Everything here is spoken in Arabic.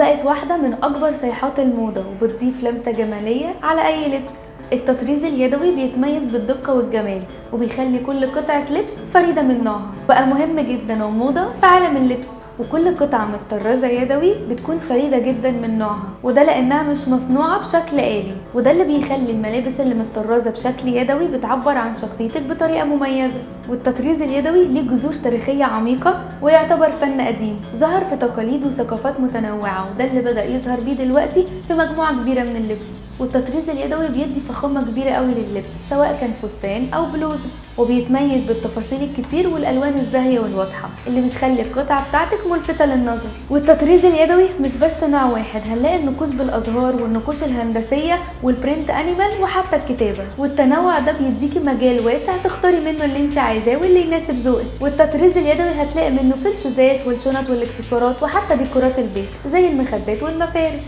بقت واحدة من أكبر صيحات الموضة وبتضيف لمسة جمالية على أي لبس. التطريز اليدوي بيتميز بالدقة والجمال وبيخلي كل قطعة لبس فريدة من نوعها، بقى مهم جدا وموضة في عالم اللبس. وكل قطعة متطرزة يدوي بتكون فريدة جدا من نوعها، وده لأنها مش مصنوعة بشكل آلي، وده اللي بيخلي الملابس اللي متطرزة بشكل يدوي بتعبر عن شخصيتك بطريقة مميزة. والتطريز اليدوي ليه جذور تاريخية عميقة ويعتبر فن قديم ظهر في تقاليد وثقافات متنوعة، وده اللي بدأ يظهر بيه دلوقتي في مجموعة كبيرة من اللبس. والتطريز اليدوي بيدي فخامة كبيرة قوي لللبس سواء كان فستان أو بلوزة، وبيتميز بالتفاصيل الكتير والألوان الزاهية والواضحة اللي بتخلي القطعة بتاعتك ملفتة للنظر. والتطريز اليدوي مش بس نوع واحد، هنلاقي النقوش بالأزهار والنقوش الهندسية والبرنت أنيمال وحتى الكتابة، والتنوع ده بيديكي مجال واسع تختاري منه اللي انت عايزاه واللي يناسب ذوقك. والتطريز اليدوي هتلاقي منه في الشوزات والشنط والاكسسوارات وحتى ديكورات البيت زي المخدات والمفارش.